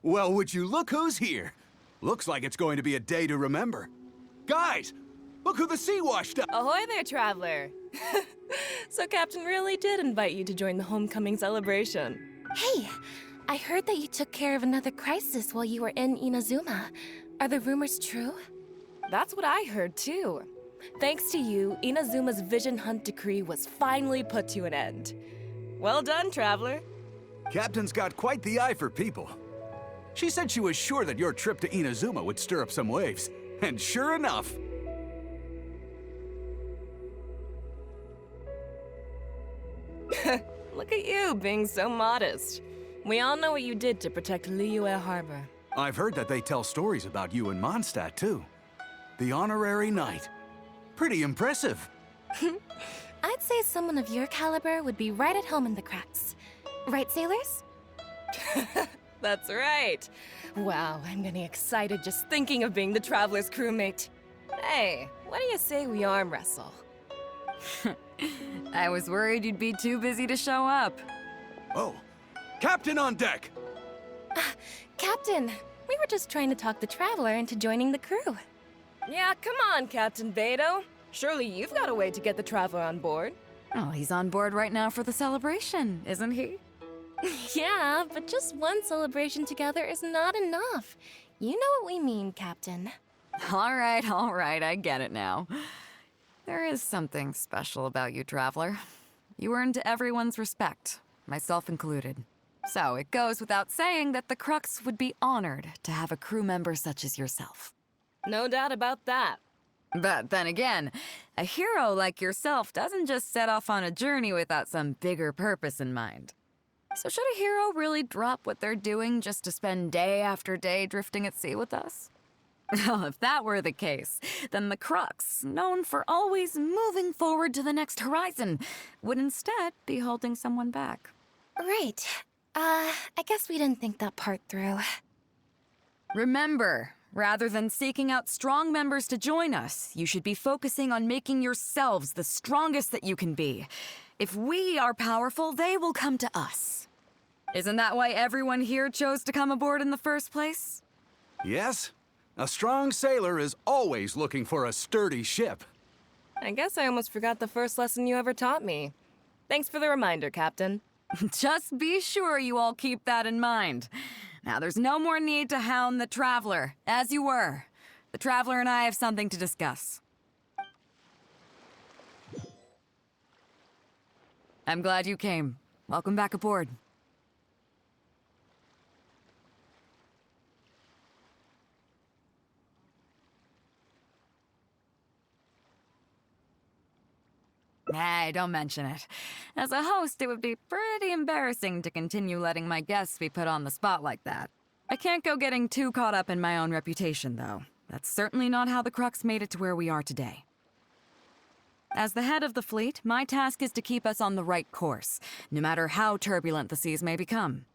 Well, would you look who's here? Looks like it's going to be a day to remember. Guys, look who the sea washed up! Ahoy there, traveler! So Captain really did invite you to join the homecoming celebration. Hey, I heard that you took care of another crisis while you were in Inazuma. Are the rumors true? That's what I heard, too. Thanks to you, Inazuma's Vision Hunt decree was finally put to an end. Well done, traveler. Captain's got quite the eye for people. She said she was sure that your trip to Inazuma would stir up some waves. And sure enough... Look at you, being so modest. We all know what you did to protect Liyue Harbor. I've heard that they tell stories about you in Mondstadt, too. The honorary knight. Pretty impressive. I'd say someone of your caliber would be right at home in the cracks. Right, sailors? That's right. Wow, I'm getting excited just thinking of being the Traveler's crewmate. Hey, what do you say we arm wrestle? I was worried you'd be too busy to show up. Oh, Captain on deck! Captain, we were just trying to talk the Traveler into joining the crew. Yeah, come on, Captain Beidou. Surely you've got a way to get the Traveler on board. Oh, he's on board right now for the celebration, isn't he? Yeah, but just one celebration together is not enough. You know what we mean, Captain. All right, I get it now. There is something special about you, Traveler. You earned everyone's respect, myself included. So it goes without saying that the Crux would be honored to have a crew member such as yourself. No doubt about that. But then again, a hero like yourself doesn't just set off on a journey without some bigger purpose in mind. So should a hero really drop what they're doing just to spend day after day drifting at sea with us? Well, if that were the case, then the Crux, known for always moving forward to the next horizon, would instead be holding someone back. Right. I guess we didn't think that part through. Remember, rather than seeking out strong members to join us, you should be focusing on making yourselves the strongest that you can be. If we are powerful, they will come to us. Isn't that why everyone here chose to come aboard in the first place? Yes. A strong sailor is always looking for a sturdy ship. I guess I almost forgot the first lesson you ever taught me. Thanks for the reminder, Captain. Just be sure you all keep that in mind. Now, there's no more need to hound the Traveler, as you were. The Traveler and I have something to discuss. I'm glad you came. Welcome back aboard. Hey, don't mention it. As a host, it would be pretty embarrassing to continue letting my guests be put on the spot like that. I can't go getting too caught up in my own reputation, though. That's certainly not how the Crux made it to where we are today. As the head of the fleet, my task is to keep us on the right course, no matter how turbulent the seas may become.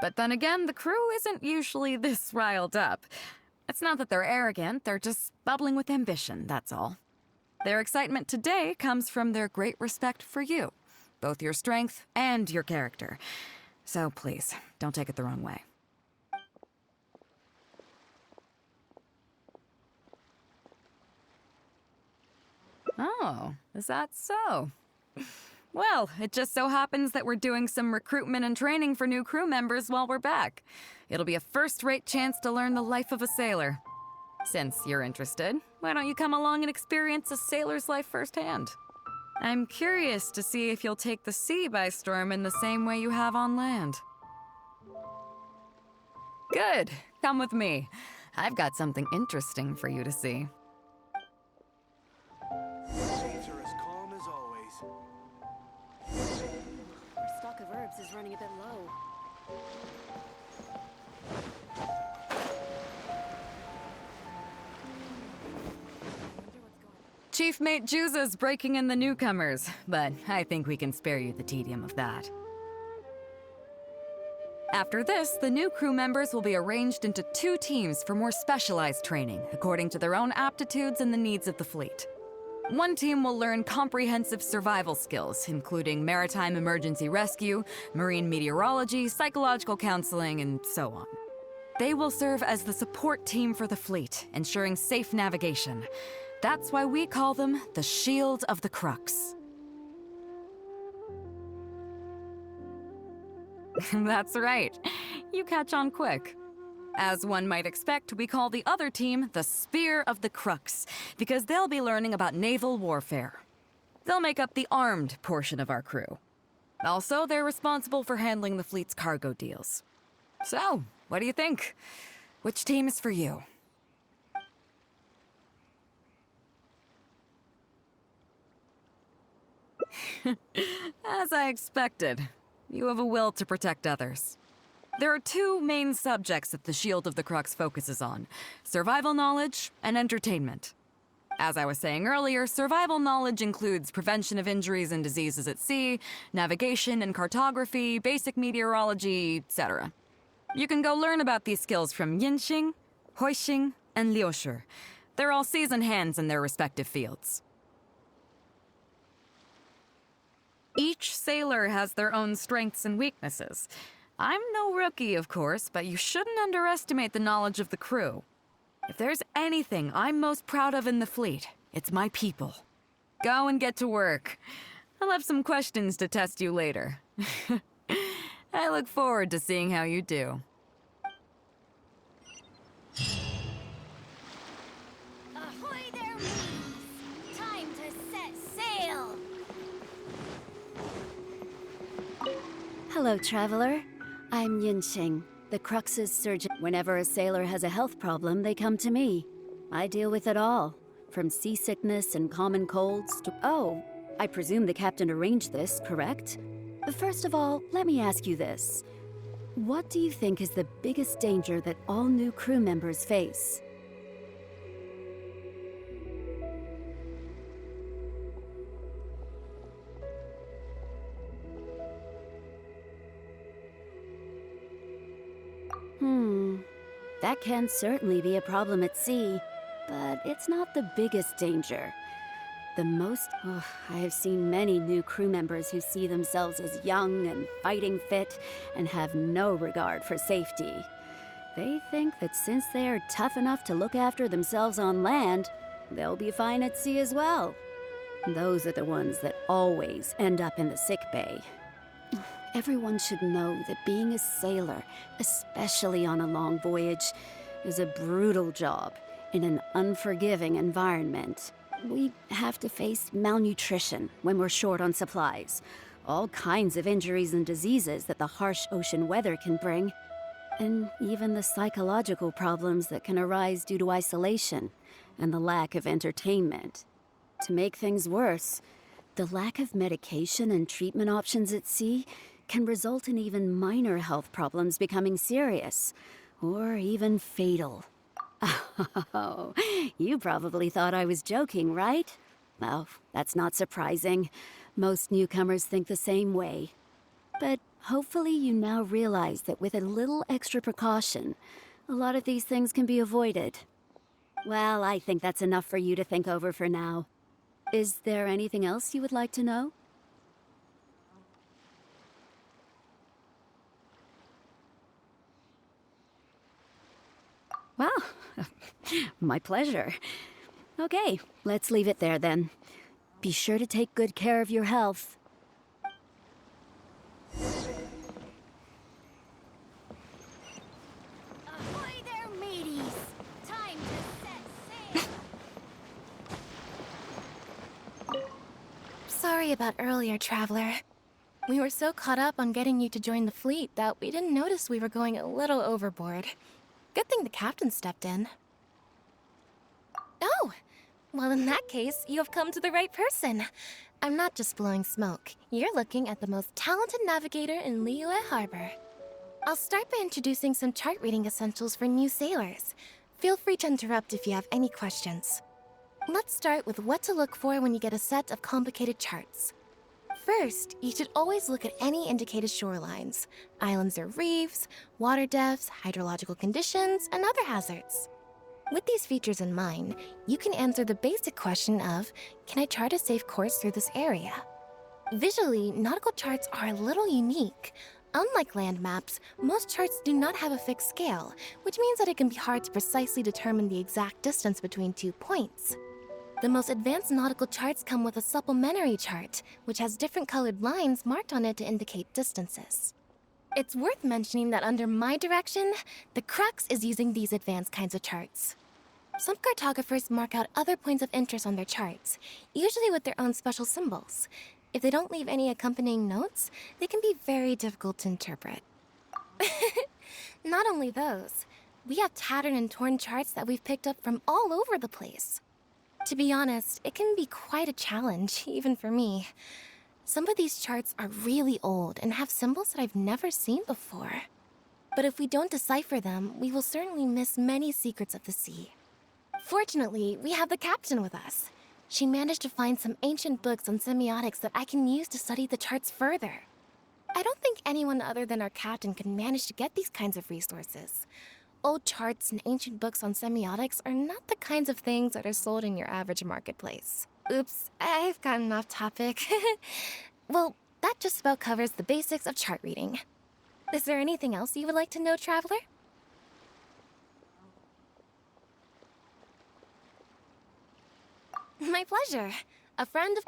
But then again, the crew isn't usually this riled up. It's not that they're arrogant, they're just bubbling with ambition, that's all. Their excitement today comes from their great respect for you, both your strength and your character. So please, don't take it the wrong way. Oh, is that so? Well, it just so happens that we're doing some recruitment and training for new crew members while we're back. It'll be a first-rate chance to learn the life of a sailor. Since you're interested, why don't you come along and experience a sailor's life firsthand? I'm curious to see if you'll take the sea by storm in the same way you have on land. Good. Come with me. I've got something interesting for you to see. Waves are as calm as always. Our stock of herbs is running a bit low. Chief Mate Juza's breaking in the newcomers, but I think we can spare you the tedium of that. After this, the new crew members will be arranged into 2 teams for more specialized training, according to their own aptitudes and the needs of the fleet. One team will learn comprehensive survival skills, including maritime emergency rescue, marine meteorology, psychological counseling, and so on. They will serve as the support team for the fleet, ensuring safe navigation. That's why we call them the Shield of the Crux. That's right. You catch on quick. As one might expect, we call the other team the Spear of the Crux, because they'll be learning about naval warfare. They'll make up the armed portion of our crew. Also, they're responsible for handling the fleet's cargo deals. So, what do you think? Which team is for you? As I expected, you have a will to protect others. There are two main subjects that the Shield of the Crux focuses on: survival knowledge and entertainment. As I was saying earlier, survival knowledge includes prevention of injuries and diseases at sea, navigation and cartography, basic meteorology, etc. You can go learn about these skills from Yinxing, Huixing, and Liushi. They're all seasoned hands in their respective fields. Each sailor has their own strengths and weaknesses. I'm no rookie, of course, but you shouldn't underestimate the knowledge of the crew. If there's anything I'm most proud of in the fleet, it's my people. Go and get to work. I'll have some questions to test you later. I look forward to seeing how you do. Ahoy there, mateys! Time to set sail! Hello, traveler. I'm Yinxing, the Crux's surgeon. Whenever a sailor has a health problem, they come to me. I deal with it all, from seasickness and common colds to... Oh, I presume the captain arranged this, correct? First of all, let me ask you this. What do you think is the biggest danger that all new crew members face? That can certainly be a problem at sea, but it's not the biggest danger. I have seen many new crew members who see themselves as young and fighting fit and have no regard for safety. They think that since they are tough enough to look after themselves on land, they'll be fine at sea as well. Those are the ones that always end up in the sick bay. Everyone should know that being a sailor, especially on a long voyage, is a brutal job in an unforgiving environment. We have to face malnutrition when we're short on supplies, all kinds of injuries and diseases that the harsh ocean weather can bring, and even the psychological problems that can arise due to isolation and the lack of entertainment. To make things worse, the lack of medication and treatment options at sea can result in even minor health problems becoming serious, or even fatal. Oh, you probably thought I was joking, right? Well, that's not surprising. Most newcomers think the same way. But hopefully you now realize that with a little extra precaution, a lot of these things can be avoided. Well, I think that's enough for you to think over for now. Is there anything else you would like to know? Well, my pleasure. Okay, let's leave it there then. Be sure to take good care of your health. Ahoy there, mateys! Time to set sail! Sorry about earlier, Traveler. We were so caught up on getting you to join the fleet that we didn't notice we were going a little overboard. Good thing the captain stepped in. Oh! Well, in that case, you have come to the right person. I'm not just blowing smoke. You're looking at the most talented navigator in Liyue Harbor. I'll start by introducing some chart reading essentials for new sailors. Feel free to interrupt if you have any questions. Let's start with what to look for when you get a set of complicated charts. First, you should always look at any indicated shorelines, islands or reefs, water depths, hydrological conditions, and other hazards. With these features in mind, you can answer the basic question of, can I chart a safe course through this area? Visually, nautical charts are a little unique. Unlike land maps, most charts do not have a fixed scale, which means that it can be hard to precisely determine the exact distance between 2 points. The most advanced nautical charts come with a supplementary chart, which has different colored lines marked on it to indicate distances. It's worth mentioning that under my direction, the crux is using these advanced kinds of charts. Some cartographers mark out other points of interest on their charts, usually with their own special symbols. If they don't leave any accompanying notes, they can be very difficult to interpret. Not only those, we have tattered and torn charts that we've picked up from all over the place. To be honest, it can be quite a challenge, even for me. Some of these charts are really old and have symbols that I've never seen before. But if we don't decipher them, we will certainly miss many secrets of the sea. Fortunately, we have the captain with us. She managed to find some ancient books on semiotics that I can use to study the charts further. I don't think anyone other than our captain can manage to get these kinds of resources. Old charts and ancient books on semiotics are not the kinds of things that are sold in your average marketplace. Oops, I've gotten off topic. Well, that just about covers the basics of chart reading. Is there anything else you would like to know, Traveler? My pleasure. A friend of...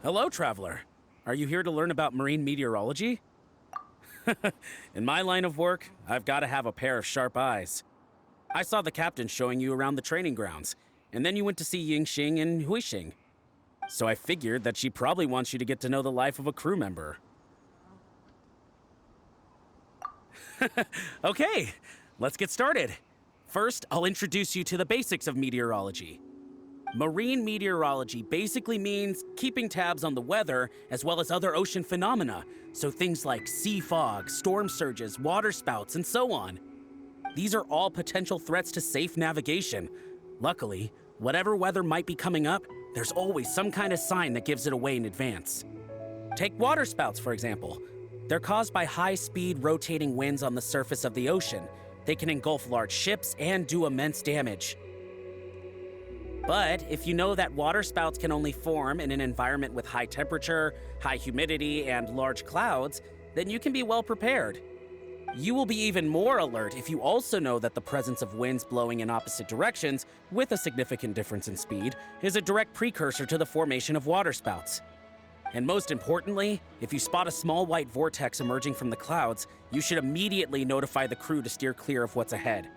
Hello, Traveler. Are you here to learn about marine meteorology? In my line of work, I've got to have a pair of sharp eyes. I saw the captain showing you around the training grounds, and then you went to see Yingxing and Huixing. So I figured that she probably wants you to get to know the life of a crew member. Okay, let's get started. First, I'll introduce you to the basics of meteorology. Marine meteorology basically means keeping tabs on the weather as well as other ocean phenomena, so things like sea fog, storm surges, water spouts, and so on. These are all potential threats to safe navigation. Luckily, whatever weather might be coming up, there's always some kind of sign that gives it away in advance. Take water spouts, for example. They're caused by high-speed rotating winds on the surface of the ocean. They can engulf large ships and do immense damage. But if you know that water spouts can only form in an environment with high temperature, high humidity, and large clouds, then you can be well prepared. You will be even more alert if you also know that the presence of winds blowing in opposite directions, with a significant difference in speed, is a direct precursor to the formation of water spouts. And most importantly, if you spot a small white vortex emerging from the clouds, you should immediately notify the crew to steer clear of what's ahead.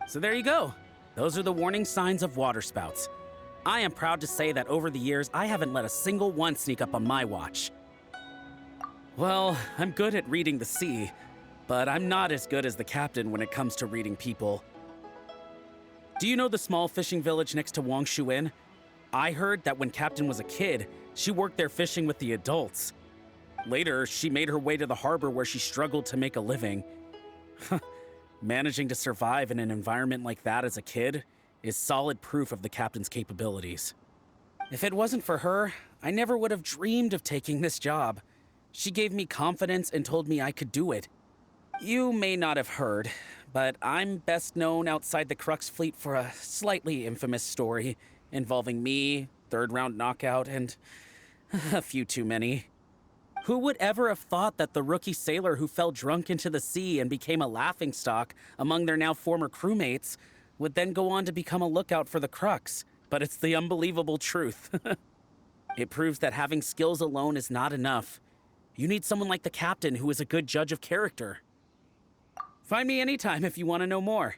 So there you go. Those are the warning signs of waterspouts. I am proud to say that over the years, I haven't let a single one sneak up on my watch. Well, I'm good at reading the sea, but I'm not as good as the captain when it comes to reading people. Do you know the small fishing village next to Wangshuin? I heard that when Captain was a kid, she worked there fishing with the adults. Later, she made her way to the harbor where she struggled to make a living. Managing to survive in an environment like that as a kid is solid proof of the captain's capabilities. If it wasn't for her, I never would have dreamed of taking this job. She gave me confidence and told me I could do it. You may not have heard, but I'm best known outside the Crux fleet for a slightly infamous story involving me, third-round knockout, and a few too many. Who would ever have thought that the rookie sailor who fell drunk into the sea and became a laughingstock among their now former crewmates would then go on to become a lookout for the Crux? But it's the unbelievable truth. It proves that having skills alone is not enough. You need someone like the captain who is a good judge of character. Find me anytime if you want to know more.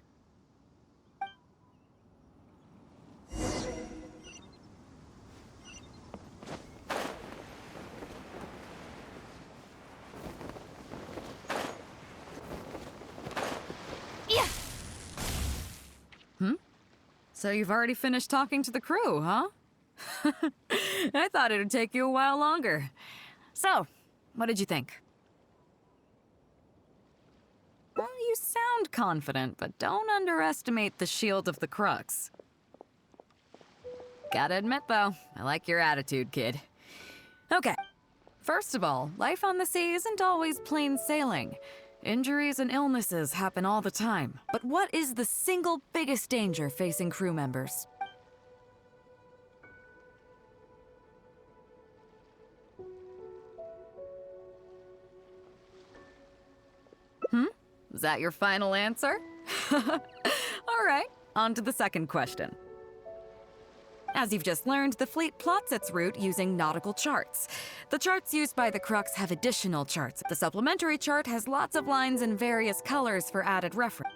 So you've already finished talking to the crew, huh? I thought it'd take you a while longer. So, what did you think? Well, you sound confident, but don't underestimate the shield of the Crux. Gotta admit, though, I like your attitude, kid. Okay. First of all, life on the sea isn't always plain sailing. Injuries and illnesses happen all the time. But what is the single biggest danger facing crew members? Is that your final answer? All right, on to the second question. As you've just learned, the fleet plots its route using nautical charts. The charts used by the Crux have additional charts. The supplementary chart has lots of lines in various colors for added reference.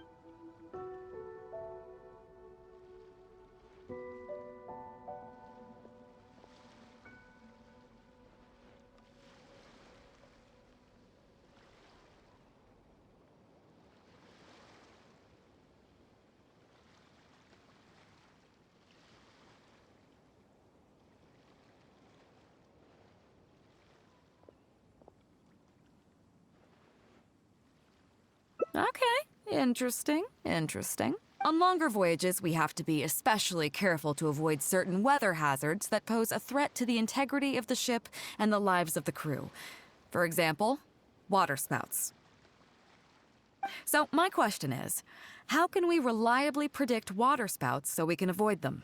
Okay, interesting. On longer voyages, we have to be especially careful to avoid certain weather hazards that pose a threat to the integrity of the ship and the lives of the crew. For example, waterspouts. So my question is, how can we reliably predict waterspouts so we can avoid them?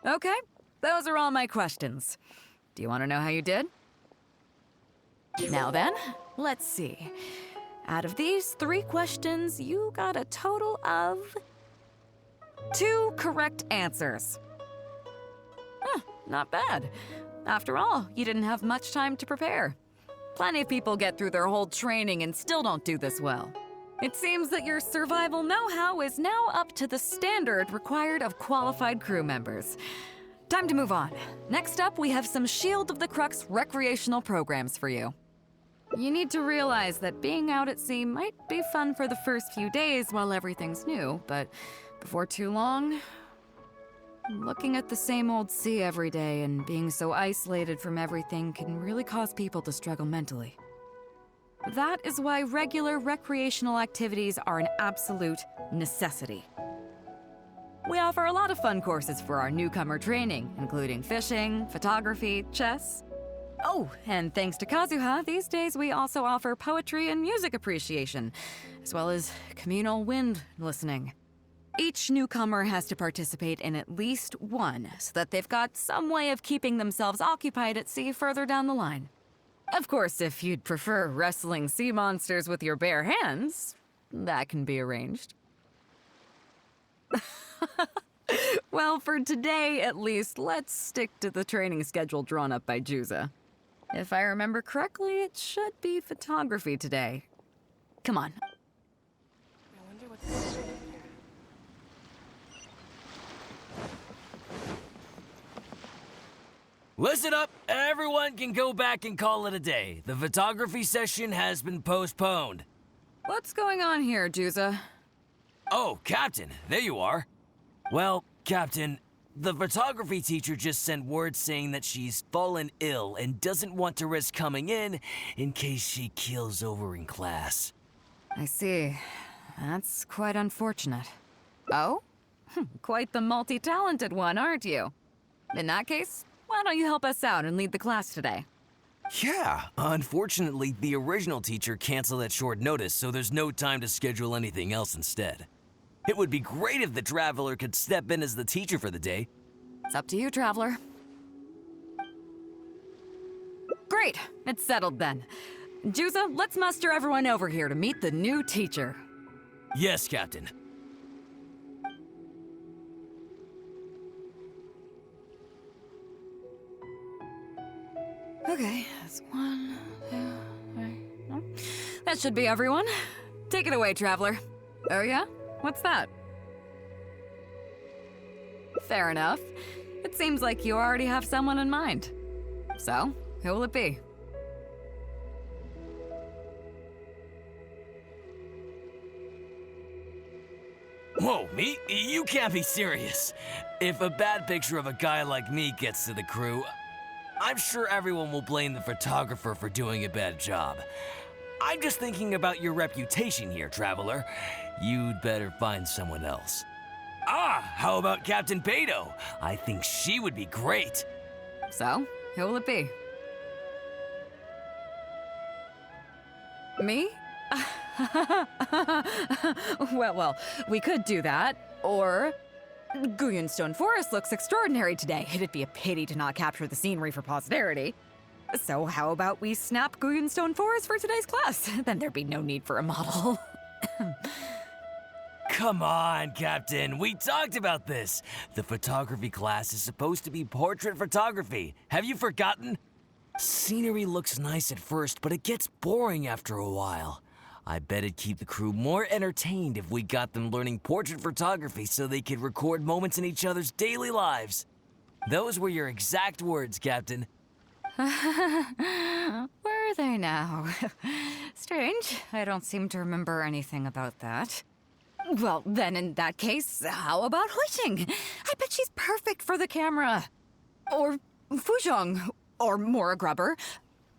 Okay, those are all my questions. Do you want to know how you did? Now then, let's see. Out of these 3 questions, you got a total of 2 correct answers. Not bad. After all, you didn't have much time to prepare. Plenty of people get through their whole training and still don't do this well. It seems that your survival know-how is now up to the standard required of qualified crew members. Time to move on. Next up, we have some Shield of the Crux recreational programs for you. You need to realize that being out at sea might be fun for the first few days while everything's new, but before too long, looking at the same old sea every day and being so isolated from everything can really cause people to struggle mentally. That is why regular recreational activities are an absolute necessity. We offer a lot of fun courses for our newcomer training, including fishing, photography, chess. Oh, and thanks to Kazuha, these days we also offer poetry and music appreciation, as well as communal wind listening. Each newcomer has to participate in at least one, so that they've got some way of keeping themselves occupied at sea further down the line. Of course, if you'd prefer wrestling sea monsters with your bare hands, that can be arranged. Well, for today, at least, let's stick to the training schedule drawn up by Juza. If I remember correctly, it should be photography today. Come on. I wonder what's going on there. Listen up! Everyone can go back and call it a day. The photography session has been postponed. What's going on here, Juza? Oh, Captain, there you are. Well, Captain, the photography teacher just sent word saying that she's fallen ill and doesn't want to risk coming in case she keels over in class. I see. That's quite unfortunate. Oh? Quite the multi-talented one, aren't you? In that case, why don't you help us out and lead the class today? Yeah, unfortunately, the original teacher canceled at short notice, so there's no time to schedule anything else instead. It would be great if the Traveler could step in as the teacher for the day. It's up to you, Traveler. Great, it's settled then. Juza, let's muster everyone over here to meet the new teacher. Yes, Captain. Okay, that's 1, 2, 3. No. That should be everyone. Take it away, Traveler. Oh yeah? What's that? Fair enough. It seems like you already have someone in mind. So, who will it be? Whoa, me? You can't be serious. If a bad picture of a guy like me gets to the crew, I'm sure everyone will blame the photographer for doing a bad job. I'm just thinking about your reputation here, Traveler. You'd better find someone else. Ah, how about Captain Beidou? I think she would be great. So, who will it be? Me? well, we could do that, or... Guyunstone Forest looks extraordinary today. It'd be a pity to not capture the scenery for posterity. So how about we snap Guyunstone Forest for today's class? Then there'd be no need for a model. Come on, Captain. We talked about this. The photography class is supposed to be portrait photography. Have you forgotten? Scenery looks nice at first, but it gets boring after a while. I bet it'd keep the crew more entertained if we got them learning portrait photography so they could record moments in each other's daily lives. Those were your exact words, Captain. Were they now? Strange. I don't seem to remember anything about that. Well, then in that case, how about Huixing? I bet she's perfect for the camera. Or Fuzhong. Or Mora Grubber.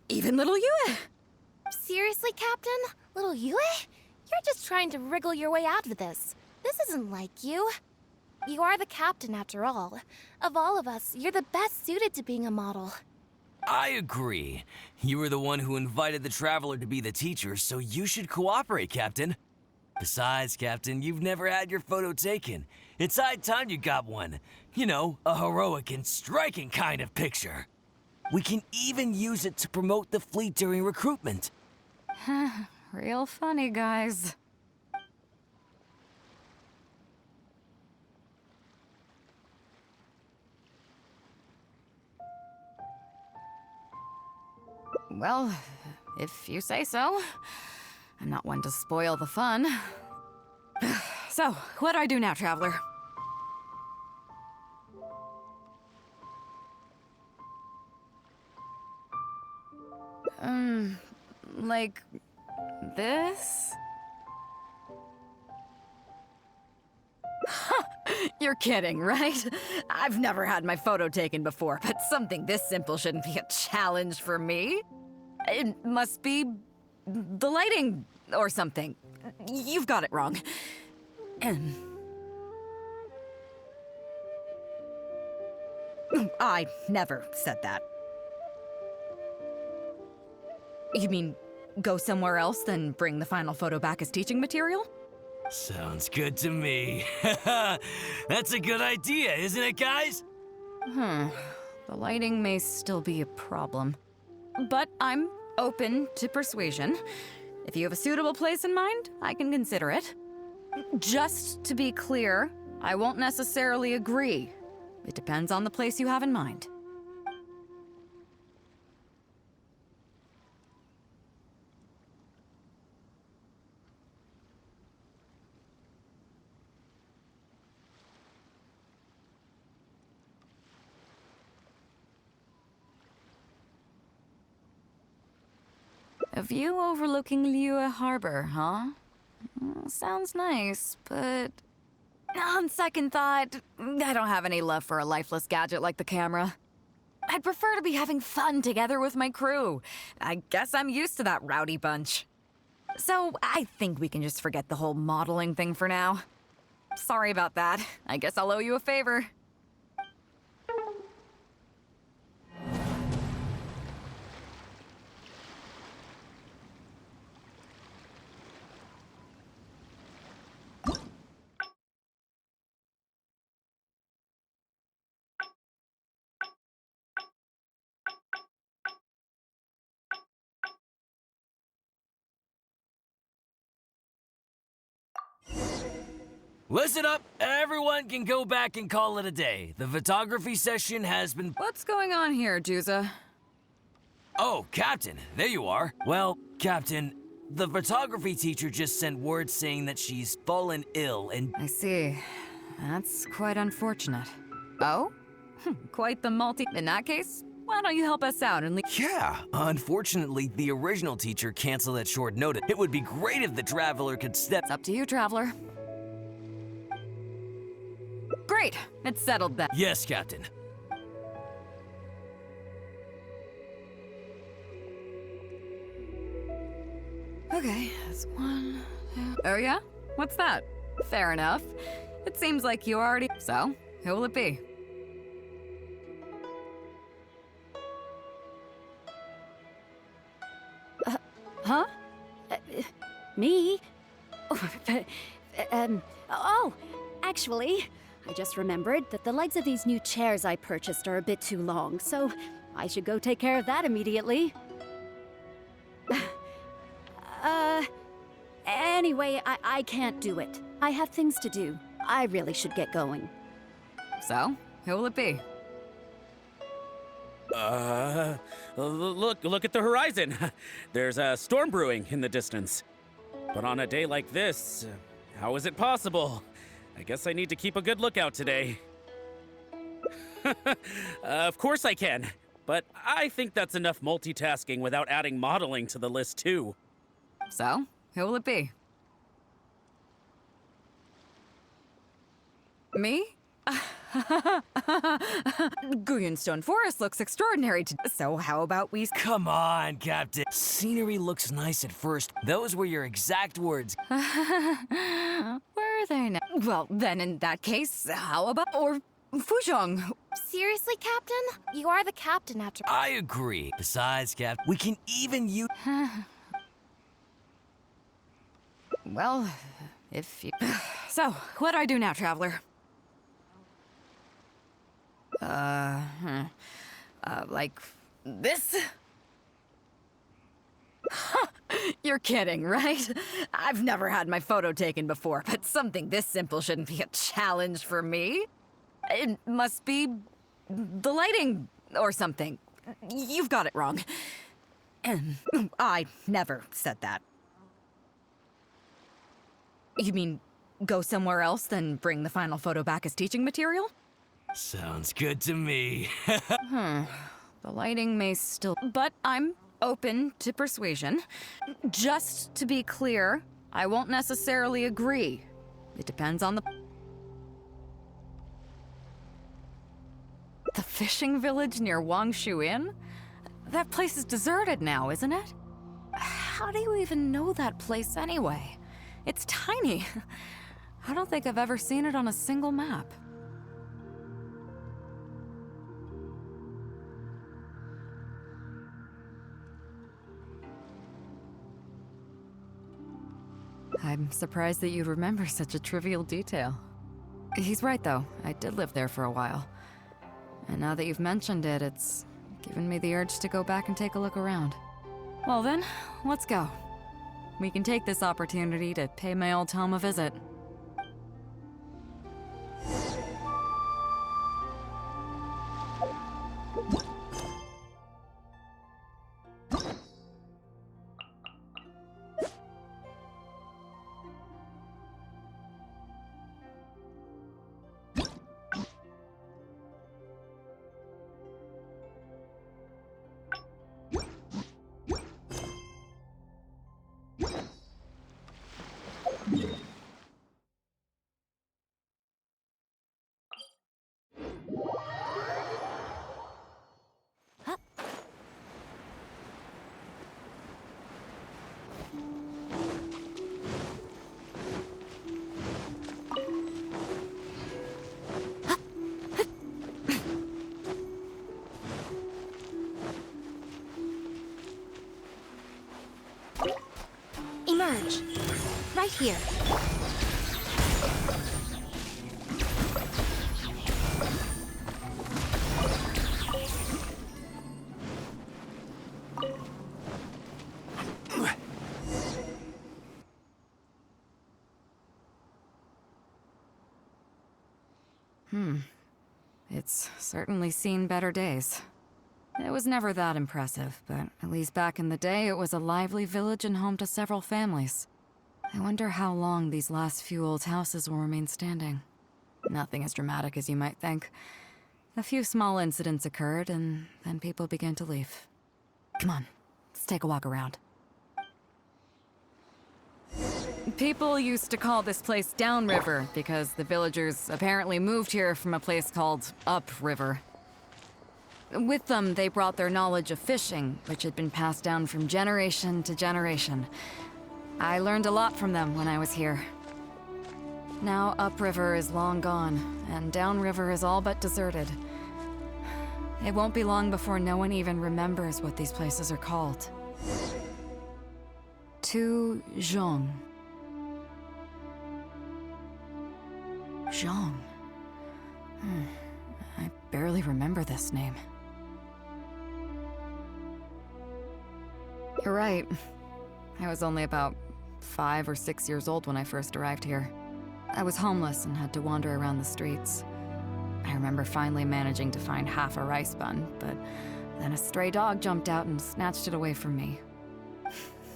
Even little Yue. Seriously, Captain? Little Yue? You're just trying to wriggle your way out of this. This isn't like you. You are the captain, after all. Of all of us, you're the best suited to being a model. I agree. You were the one who invited the Traveler to be the teacher, so you should cooperate, Captain. Besides, Captain, you've never had your photo taken. It's high time you got one. You know, a heroic and striking kind of picture. We can even use it to promote the fleet during recruitment. Real funny, guys. Well, if you say so. I'm not one to spoil the fun. So, what do I do now, Traveler? Like this? You're kidding, right? I've never had my photo taken before, but something this simple shouldn't be a challenge for me. It must be the lighting or something. You've got it wrong. I never said that. You mean go somewhere else, then bring the final photo back as teaching material? Sounds good to me. That's a good idea, isn't it, guys? The lighting may still be a problem. But I'm open to persuasion. If you have a suitable place in mind, I can consider it. Just to be clear, I won't necessarily agree. It depends on the place you have in mind. A view overlooking Liyue Harbor, huh? Sounds nice, but on second thought, I don't have any love for a lifeless gadget like the camera. I'd prefer to be having fun together with my crew. I guess I'm used to that rowdy bunch. So I think we can just forget the whole modeling thing for now. Sorry about that. I guess I'll owe you a favor. Listen up, everyone can go back and call it a day. The photography session has been... What's going on here, Juza? Oh, Captain, there you are. Well, Captain, the photography teacher just sent word saying that she's fallen ill and... I see. That's quite unfortunate. Oh? Quite the multi... In that case, why don't you help us out and leave... Yeah, unfortunately, the original teacher canceled at short notice. It would be great if the Traveler could step... It's up to you, Traveler. Great! It's settled then. Yes, Captain. Okay, that's one, two... Oh yeah? What's that? Fair enough. It seems like you already... So, who will it be? Huh? Me? Oh, actually, I just remembered that the legs of these new chairs I purchased are a bit too long, so I should go take care of that immediately. Anyway, I can't do it. I have things to do. I really should get going. So, who will it be? Look at the horizon. There's a storm brewing in the distance. But on a day like this, how is it possible? I guess I need to keep a good lookout today. Of course I can, but I think that's enough multitasking without adding modeling to the list too. So, who will it be? Me? Guyunstone Forest looks extraordinary so how about we... Come on, Captain. Scenery looks nice at first. Those were your exact words. Were they now? Well, then in that case, how about... Or Fuzhong? Seriously, Captain? You are the captain after... I agree. Besides, Cap, we can even use... Well, if you... So, what do I do now, Traveler? Like this? You're kidding, right? I've never had my photo taken before, but something this simple shouldn't be a challenge for me. It must be the lighting or something. You've got it wrong. I never said that. You mean go somewhere else, then bring the final photo back as teaching material? Sounds good to me. The lighting may still... But I'm open to persuasion. Just to be clear, I won't necessarily agree. It depends on the... The fishing village near Wangshu Inn? That place is deserted now, isn't it? How do you even know that place anyway? It's tiny. I don't think I've ever seen it on a single map. I'm surprised that you'd remember such a trivial detail. He's right, though. I did live there for a while. And now that you've mentioned it, it's given me the urge to go back and take a look around. Well then, let's go. We can take this opportunity to pay my old home a visit. Emerge. Right here. It's certainly seen better days. It was never that impressive, but at least back in the day, it was a lively village and home to several families. I wonder how long these last few old houses will remain standing. Nothing as dramatic as you might think. A few small incidents occurred, and then people began to leave. Come on, let's take a walk around. People used to call this place Downriver because the villagers apparently moved here from a place called Upriver. With them, they brought their knowledge of fishing, which had been passed down from generation to generation. I learned a lot from them when I was here. Now Upriver is long gone, and Downriver is all but deserted. It won't be long before no one even remembers what these places are called. Tu Zhong. Zhong. I barely remember this name. You're right. I was only about 5 or 6 years old when I first arrived here. I was homeless and had to wander around the streets. I remember finally managing to find half a rice bun, but then a stray dog jumped out and snatched it away from me.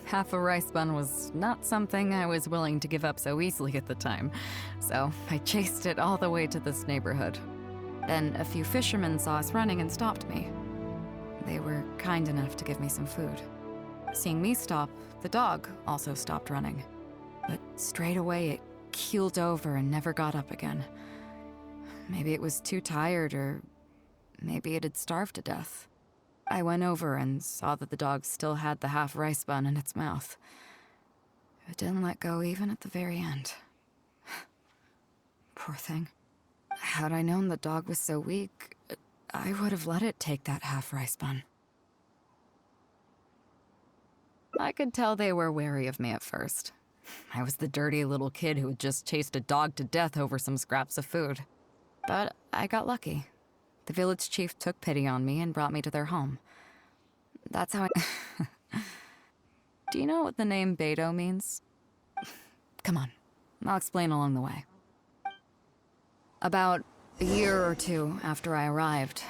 Half a rice bun was not something I was willing to give up so easily at the time, so I chased it all the way to this neighborhood. Then a few fishermen saw us running and stopped me. They were kind enough to give me some food. Seeing me stop, the dog also stopped running. But straight away it keeled over and never got up again. Maybe it was too tired, or maybe it had starved to death. I went over and saw that the dog still had the half rice bun in its mouth. It didn't let go even at the very end. Poor thing. Had I known the dog was so weak, I would have let it take that half rice bun. I could tell they were wary of me at first. I was the dirty little kid who had just chased a dog to death over some scraps of food. But I got lucky. The village chief took pity on me and brought me to their home. That's how I... Do you know what the name Beidou means? Come on, I'll explain along the way. About a year or two after I arrived,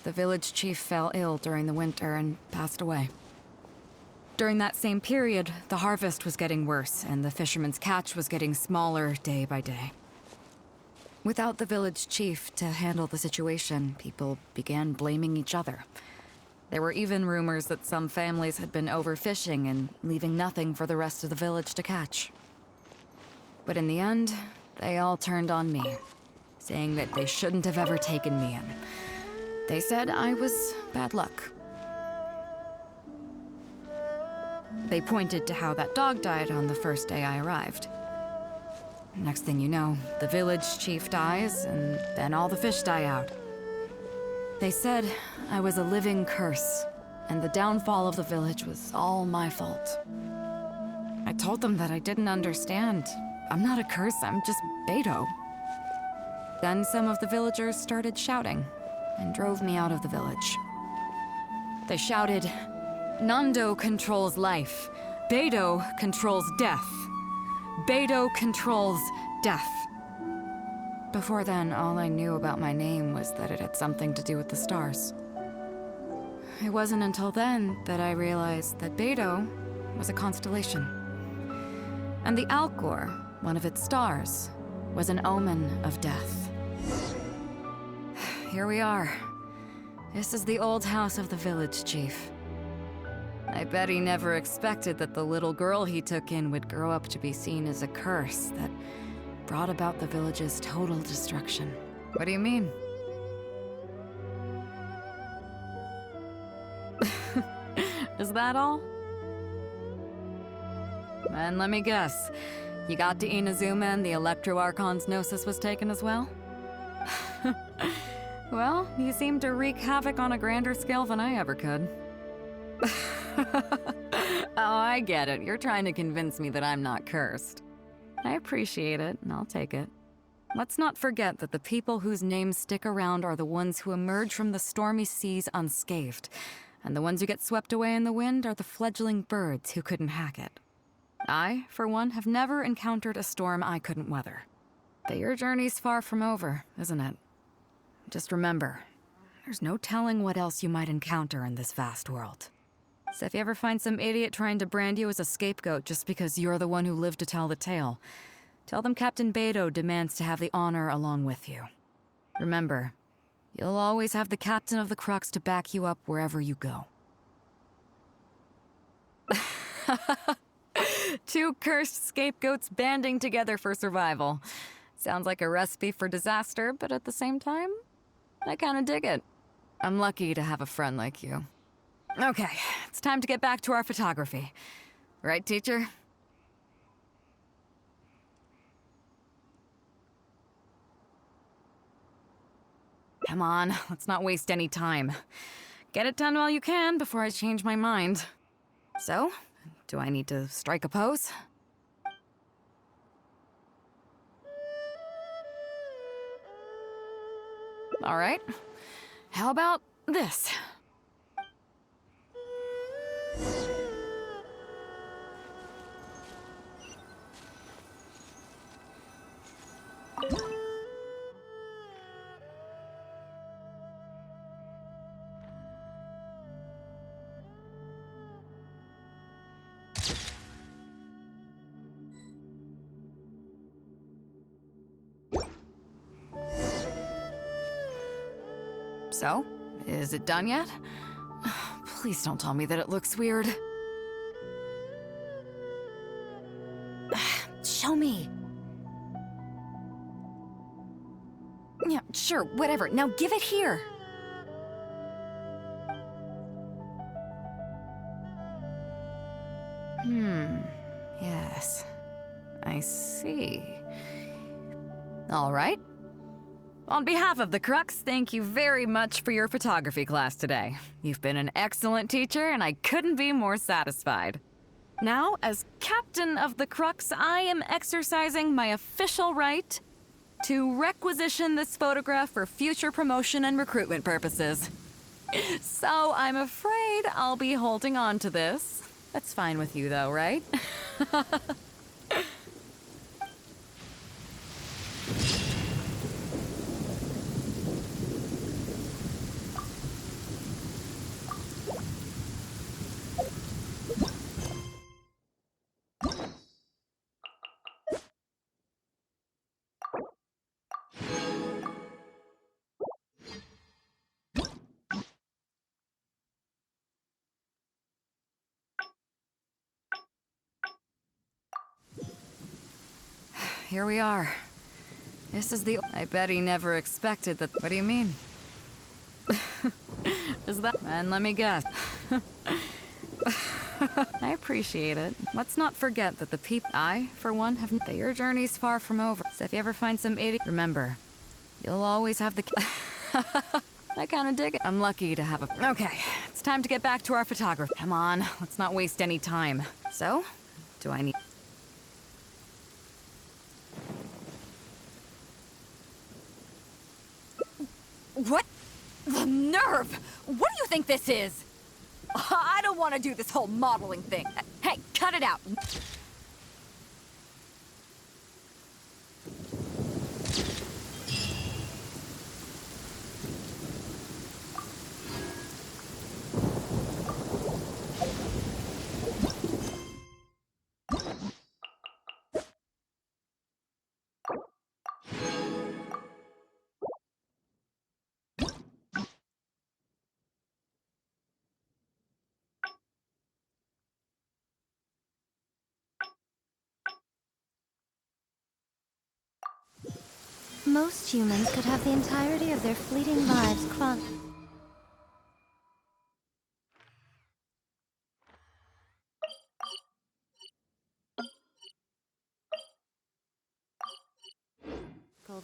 the village chief fell ill during the winter and passed away. During that same period, the harvest was getting worse, and the fishermen's catch was getting smaller day by day. Without the village chief to handle the situation, people began blaming each other. There were even rumors that some families had been overfishing and leaving nothing for the rest of the village to catch. But in the end, they all turned on me, saying that they shouldn't have ever taken me in. They said I was bad luck. They pointed to how that dog died on the first day I arrived. Next thing you know, the village chief dies, and then all the fish die out. They said I was a living curse, and the downfall of the village was all my fault. I I told them that I didn't understand. I'm not a curse, I'm just Beidou. Then some of the villagers started shouting and drove me out of the village. They shouted, "Nando controls life. Beidou controls death. Beidou controls death." Before then, all I knew about my name was that it had something to do with the stars. It wasn't until then that I realized that Beidou was a constellation. And the Alcor, one of its stars, was an omen of death. Here we are. This is the old house of the village chief. I bet he never expected that the little girl he took in would grow up to be seen as a curse that brought about the village's total destruction. What do you mean? Is that all? And let me guess, you got to Inazuma and the Electro Archon's Gnosis was taken as well? Well, you seem to wreak havoc on a grander scale than I ever could. Oh, I get it. You're trying to convince me that I'm not cursed. I appreciate it, and I'll take it. Let's not forget that the people whose names stick around are the ones who emerge from the stormy seas unscathed, and the ones who get swept away in the wind are the fledgling birds who couldn't hack it. I, for one, have never encountered a storm I couldn't weather. But your journey's far from over, isn't it? Just remember, there's no telling what else you might encounter in this vast world. So if you ever find some idiot trying to brand you as a scapegoat just because you're the one who lived to tell the tale, tell them Captain Beidou demands to have the honor along with you. Remember, you'll always have the captain of the Crux to back you up wherever you go. Two cursed scapegoats banding together for survival. Sounds like a recipe for disaster, but at the same time, I kinda dig it. I'm lucky to have a friend like you. Okay, it's time to get back to our photography. Right, teacher? Come on, let's not waste any time. Get it done while you can before I change my mind. So, do I need to strike a pose? All right. How about this? So, is it done yet? Please don't tell me that it looks weird. Show me. Yeah, sure, whatever. Now give it here. Yes. I see. All right. On behalf of the Crux, thank you very much for your photography class today. You've been an excellent teacher, and I couldn't be more satisfied. Now, as captain of the Crux, I am exercising my official right to requisition this photograph for future promotion and recruitment purposes. So I'm afraid I'll be holding on to this. That's fine with you, though, right? Here we are. This is the... I bet he never expected that... What do you mean? Is that... And let me guess. I appreciate it. Let's not forget that the people... I, for one, have... That your journey's far from over. So if you ever find some idiot... Remember, you'll always have the... I kinda dig it. I'm lucky to have a... Okay, it's time to get back to our photography. Come on, let's not waste any time. So, do I need... think this is? I don't want to do this whole modeling thing. Hey, cut it out. Most humans could have the entirety of their fleeting lives chronicled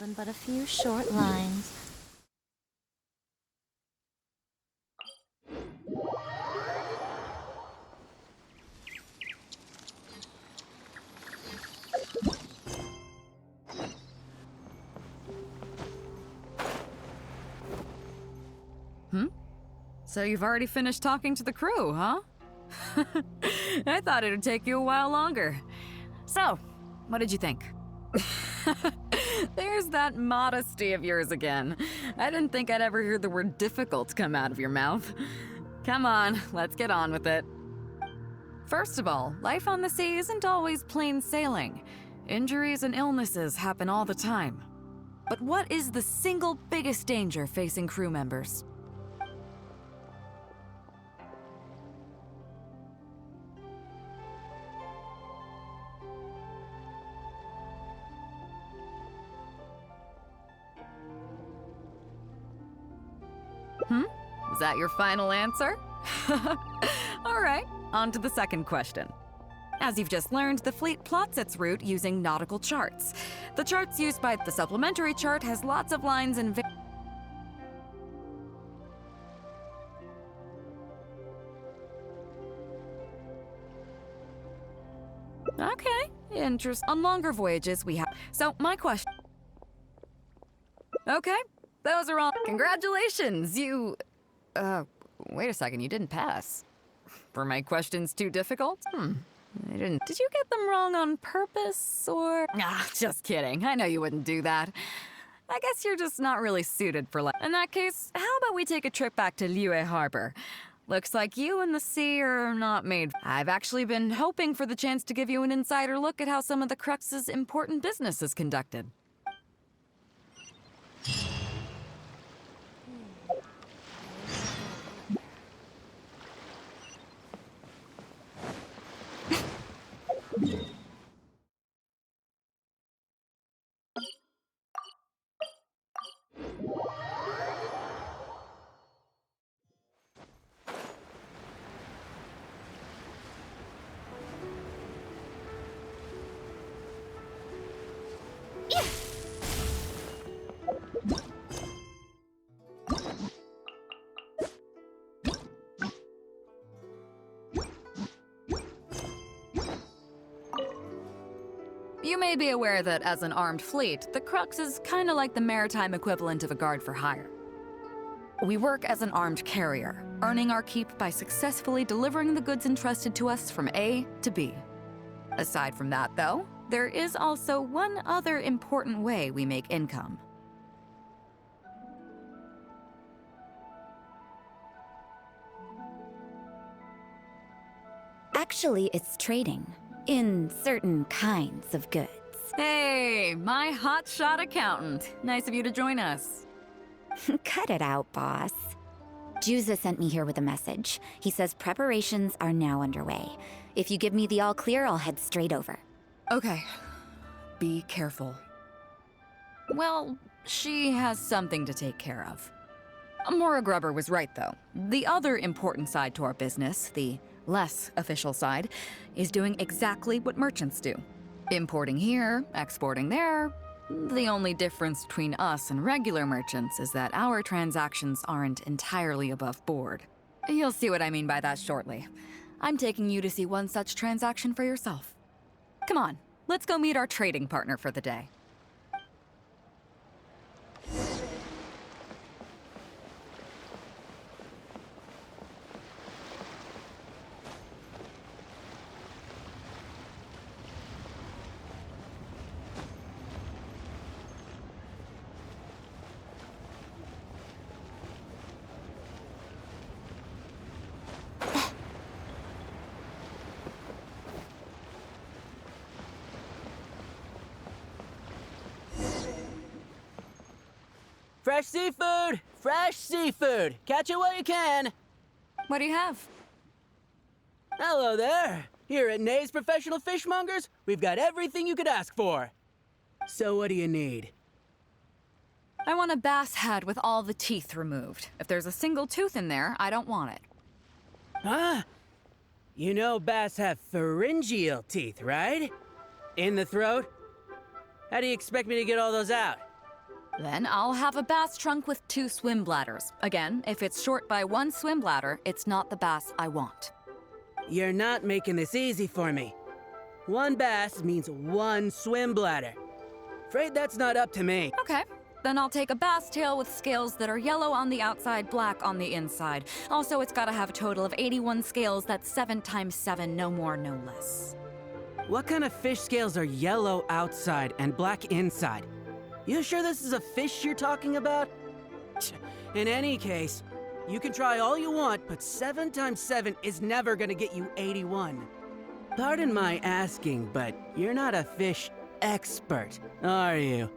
in but a few short lines. So you've already finished talking to the crew, huh? I thought it'd take you a while longer. So, what did you think? There's that modesty of yours again. I didn't think I'd ever hear the word difficult come out of your mouth. Come on, let's get on with it. First of all, life on the sea isn't always plain sailing. Injuries and illnesses happen all the time. But what is the single biggest danger facing crew members? Is that your final answer? All right, on to the second question. As you've just learned, the fleet plots its route using nautical charts. The charts used by the supplementary chart has lots of lines and Okay, interesting. On longer voyages, we have... So, my question... Okay, those are all... Congratulations, you... wait a second, you didn't pass. Were my questions too difficult? I didn't... Did you get them wrong on purpose, or... Just kidding. I know you wouldn't do that. I guess you're just not really suited for life. In that case, how about we take a trip back to Liyue Harbor? Looks like you and the sea are not made... I've actually been hoping for the chance to give you an insider look at how some of the Crux's important business is conducted. You may be aware that as an armed fleet, the Crux is kinda like the maritime equivalent of a guard for hire. We work as an armed carrier, earning our keep by successfully delivering the goods entrusted to us from A to B. Aside from that, though, there is also one other important way we make income. Actually, it's trading. In certain kinds of goods. Hey, my hotshot accountant. Nice of you to join us. Cut it out, boss. Juza sent me here with a message. He says preparations are now underway. If you give me the all clear, I'll head straight over. Okay. Be careful. Well, she has something to take care of. Mora Grubber was right, though. The other important side to our business, the less official side, is doing exactly what merchants do. Importing here, exporting there. The only difference between us and regular merchants is that our transactions aren't entirely above board. You'll see what I mean by that shortly. I'm taking you to see one such transaction for yourself. Come on, let's go meet our trading partner for the day. Fresh seafood! Fresh seafood! Catch it while you can! What do you have? Hello there! Here at Nay's Professional Fishmongers, we've got everything you could ask for. So what do you need? I want a bass head with all the teeth removed. If there's a single tooth in there, I don't want it. Huh? You know bass have pharyngeal teeth, right? In the throat? How do you expect me to get all those out? Then I'll have a bass trunk with 2 swim bladders. Again, if it's short by 1 swim bladder, it's not the bass I want. You're not making this easy for me. 1 bass means 1 swim bladder. Afraid that's not up to me. Okay. Then I'll take a bass tail with scales that are yellow on the outside, black on the inside. Also, it's gotta have a total of 81 scales. That's 7 times 7, no more, no less. What kind of fish scales are yellow outside and black inside? You sure this is a fish you're talking about? In any case, you can try all you want, but 7 times 7 is never gonna get you 81. Pardon my asking, but you're not a fish expert, are you?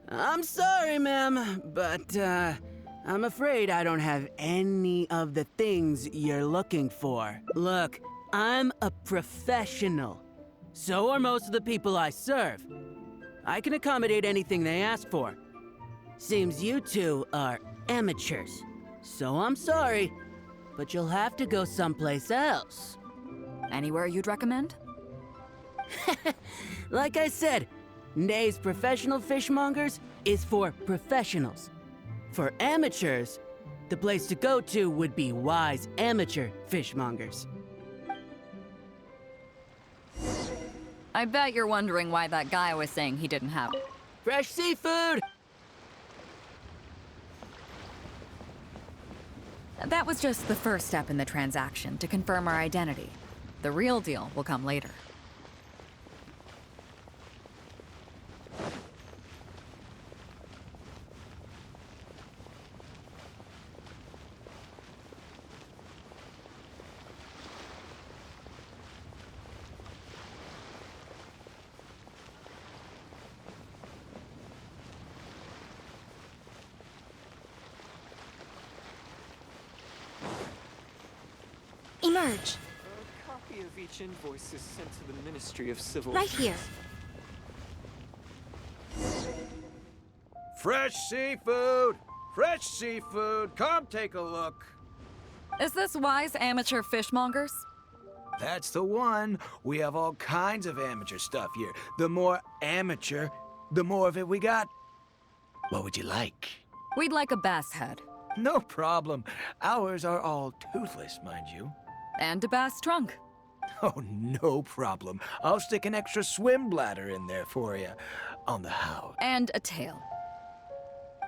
I'm sorry, ma'am, but I'm afraid I don't have any of the things you're looking for. Look, I'm a professional. So are most of the people I serve. I can accommodate anything they ask for. Seems you two are amateurs. So I'm sorry, but you'll have to go someplace else. Anywhere you'd recommend? Like I said, Nay's Professional Fishmongers is for professionals. For amateurs, the place to go to would be Wise Amateur Fishmongers. I bet you're wondering why that guy was saying he didn't have it. Fresh seafood! That was just the first step in the transaction to confirm our identity. The real deal will come later. Emerge. A copy of each invoice is sent to the Ministry of Civil... Right here. Fresh seafood! Fresh seafood! Come take a look. Is this Wise Amateur Fishmongers? That's the one. We have all kinds of amateur stuff here. The more amateur, the more of it we got. What would you like? We'd like a bass head. No problem. Ours are all toothless, mind you. And a bass trunk. Oh, no problem. I'll stick an extra swim bladder in there for you. On the house. And a tail.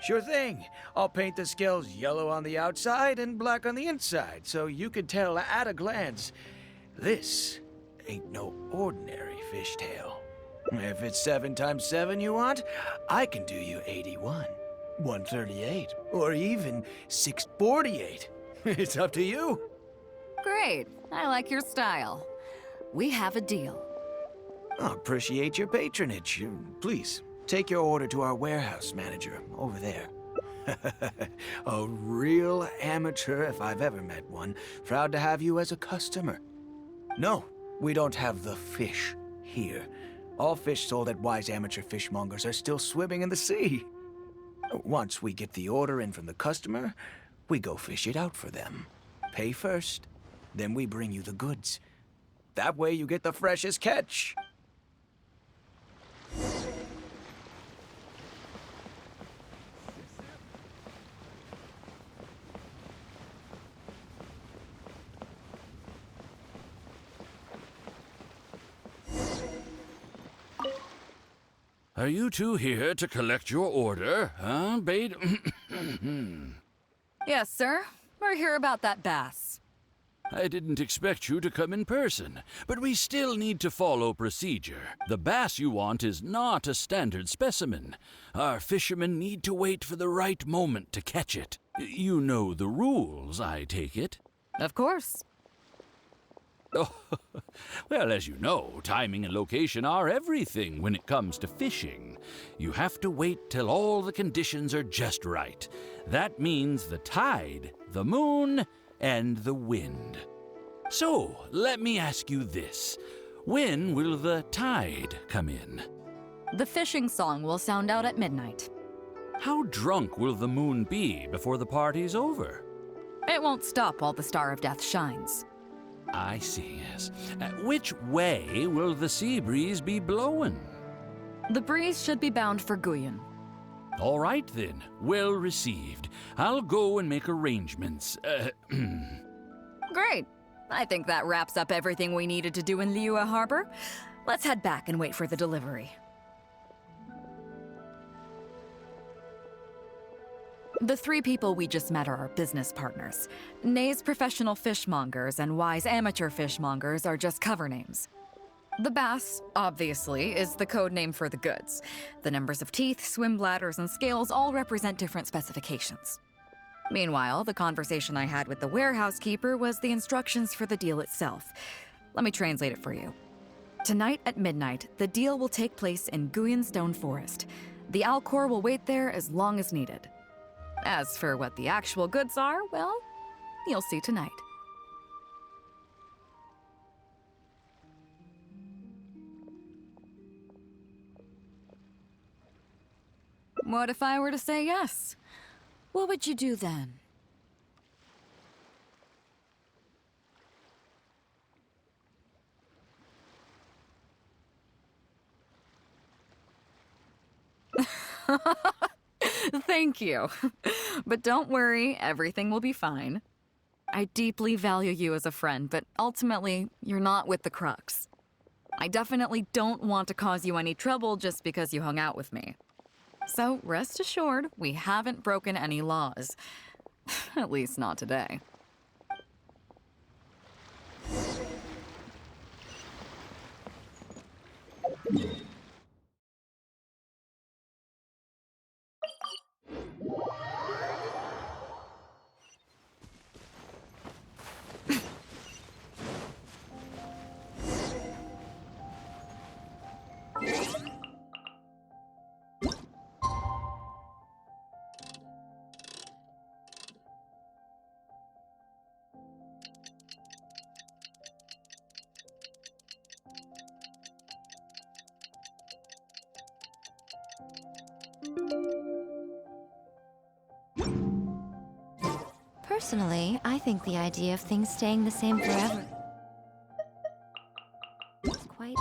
Sure thing. I'll paint the scales yellow on the outside and black on the inside, so you can tell at a glance. This ain't no ordinary fishtail. If it's 7 times 7 you want, I can do you 81, 138, or even 648. It's up to you. Great. I like your style. We have a deal. I appreciate your patronage. Please, take your order to our warehouse manager over there. A real amateur if I've ever met one. Proud to have you as a customer. No, we don't have the fish here. All fish sold at Wise Amateur Fishmongers are still swimming in the sea. Once we get the order in from the customer, we go fish it out for them. Pay first, then we bring you the goods. That way you get the freshest catch. Are you two here to collect your order, huh, Beidou? Yes, sir. We're here about that bass. I didn't expect you to come in person, but we still need to follow procedure. The bass you want is not a standard specimen. Our fishermen need to wait for the right moment to catch it. You know the rules, I take it? Of course. Oh, Well, as you know, timing and location are everything when it comes to fishing. You have to wait till all the conditions are just right. That means the tide, the moon, and the wind. So, let me ask you this. When will the tide come in? The fishing song will sound out at midnight. How drunk will the moon be before the party's over? It won't stop while the Star of Death shines. I see, yes. Which way will the sea breeze be blowing? The breeze should be bound for Guyan. All right, then. Well received. I'll go and make arrangements. Great. I think that wraps up everything we needed to do in Liyue Harbor. Let's head back and wait for the delivery. The three people we just met are our business partners. Nay's professional fishmongers and Y's amateur fishmongers are just cover names. The bass, obviously, is the code name for the goods. The numbers of teeth, swim bladders, and scales all represent different specifications. Meanwhile, the conversation I had with the warehouse keeper was the instructions for the deal itself. Let me translate it for you. Tonight at midnight, the deal will take place in Guyan Stone Forest. The Alcor will wait there as long as needed. As for what the actual goods are, well, you'll see tonight. What if I were to say yes? What would you do then? Thank you. But don't worry, everything will be fine. I deeply value you as a friend, but ultimately, you're not with the Crux. I definitely don't want to cause you any trouble just because you hung out with me. So rest assured, we haven't broken any laws. At least not today. Personally, I think the idea of things staying the same forever is quite...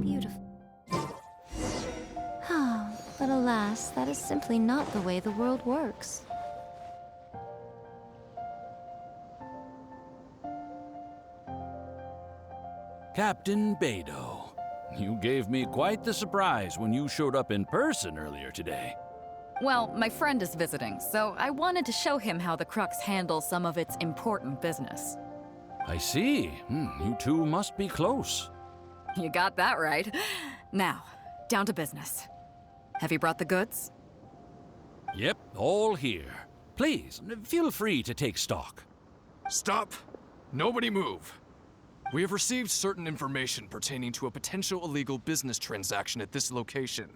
beautiful. But alas, that is simply not the way the world works. Captain Beidou, you gave me quite the surprise when you showed up in person earlier today. Well, my friend is visiting, so I wanted to show him how the Crux handles some of its important business. I see. You two must be close. You got that right. Now, down to business. Have you brought the goods? Yep, all here. Please, feel free to take stock. Stop! Nobody move! We have received certain information pertaining to a potential illegal business transaction at this location.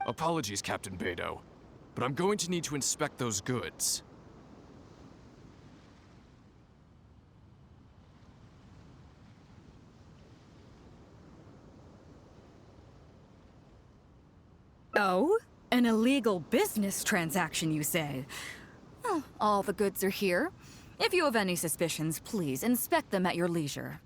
Apologies, Captain Beidou, but I'm going to need to inspect those goods. Oh? An illegal business transaction, you say? Well, all the goods are here. If you have any suspicions, please inspect them at your leisure.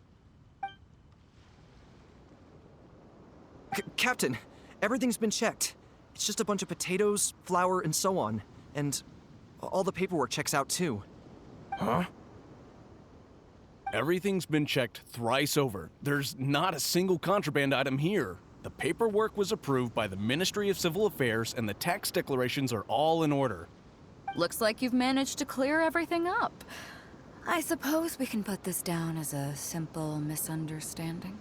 Captain, everything's been checked. It's just a bunch of potatoes, flour, and so on. And all the paperwork checks out too. Huh? Everything's been checked thrice over. There's not a single contraband item here. The paperwork was approved by the Ministry of Civil Affairs and the tax declarations are all in order. Looks like you've managed to clear everything up. I suppose we can put this down as a simple misunderstanding.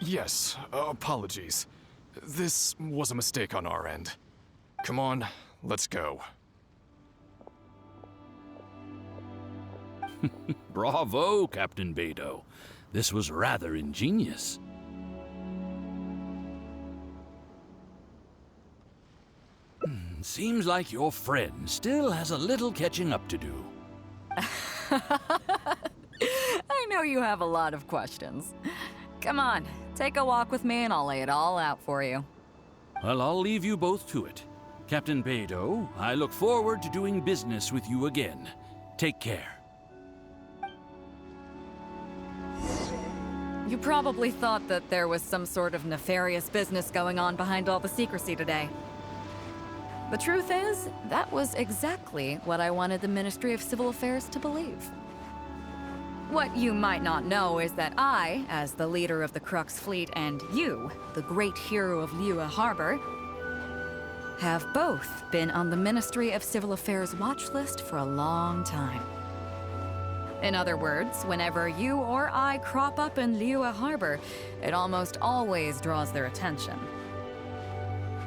Yes, apologies. This was a mistake on our end. Come on, let's go. Bravo, Captain Beidou. This was rather ingenious. Seems like your friend still has a little catching up to do. I know you have a lot of questions. Come on, take a walk with me and I'll lay it all out for you. Well, I'll leave you both to it. Captain Beidou, I look forward to doing business with you again. Take care. You probably thought that there was some sort of nefarious business going on behind all the secrecy today. The truth is, that was exactly what I wanted the Ministry of Civil Affairs to believe. What you might not know is that I, as the leader of the Crux Fleet, and you, the great hero of Liyue Harbor, have both been on the Ministry of Civil Affairs watch list for a long time. In other words, whenever you or I crop up in Liyue Harbor, it almost always draws their attention.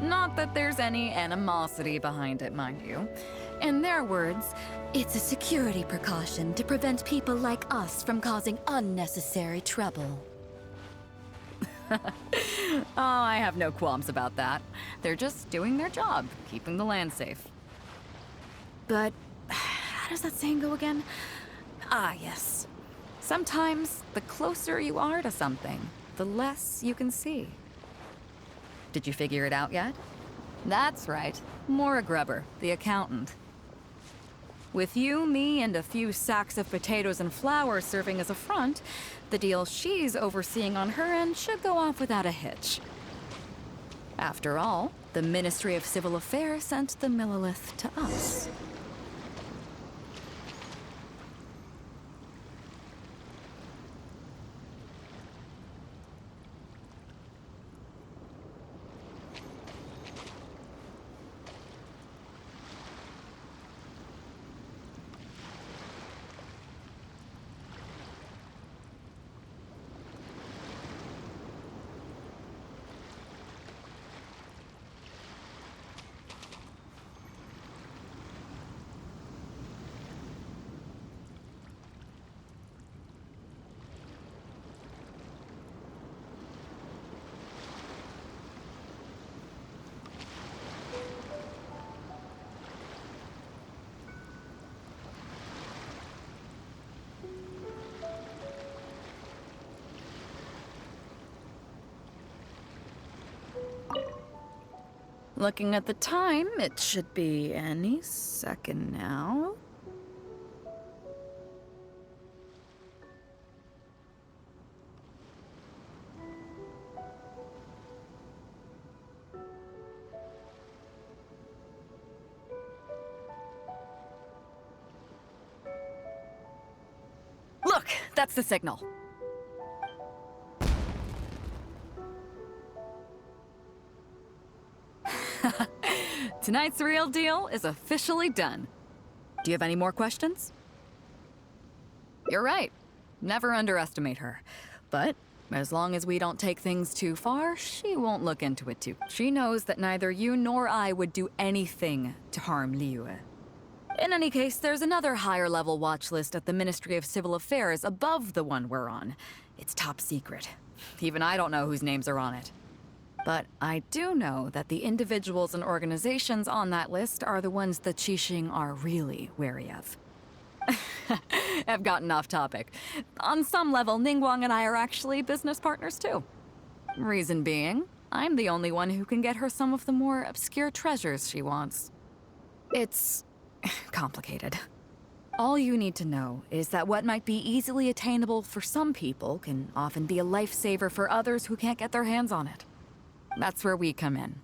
Not that there's any animosity behind it, mind you. In their words, It's a security precaution to prevent people like us from causing unnecessary trouble. oh, I have no qualms about that. They're just doing their job, keeping the land safe. But how does that saying go again? Ah, yes. Sometimes the closer you are to something, the less you can see. Did you figure it out yet? That's right. Maura Grubber, the accountant. With you, me, and a few sacks of potatoes and flour serving as a front, the deal she's overseeing on her end should go off without a hitch. After all, the Ministry of Civil Affairs sent the Millilith to us. Looking at the time, it should be any second now. Look, that's the signal. Tonight's real deal is officially done. Do you have any more questions? You're right. Never underestimate her. But as long as we don't take things too far, she won't look into it too. She knows that neither you nor I would do anything to harm Liyue. In any case, there's another higher level watch list at the Ministry of Civil Affairs above the one we're on. It's top secret. Even I don't know whose names are on it. But I do know that the individuals and organizations on that list are the ones the Qixing are really wary of. I've gotten off topic. On some level, Ningguang and I are actually business partners too. Reason being, I'm the only one who can get her some of the more obscure treasures she wants. It's complicated. All you need to know is that what might be easily attainable for some people can often be a lifesaver for others who can't get their hands on it. That's where we come in.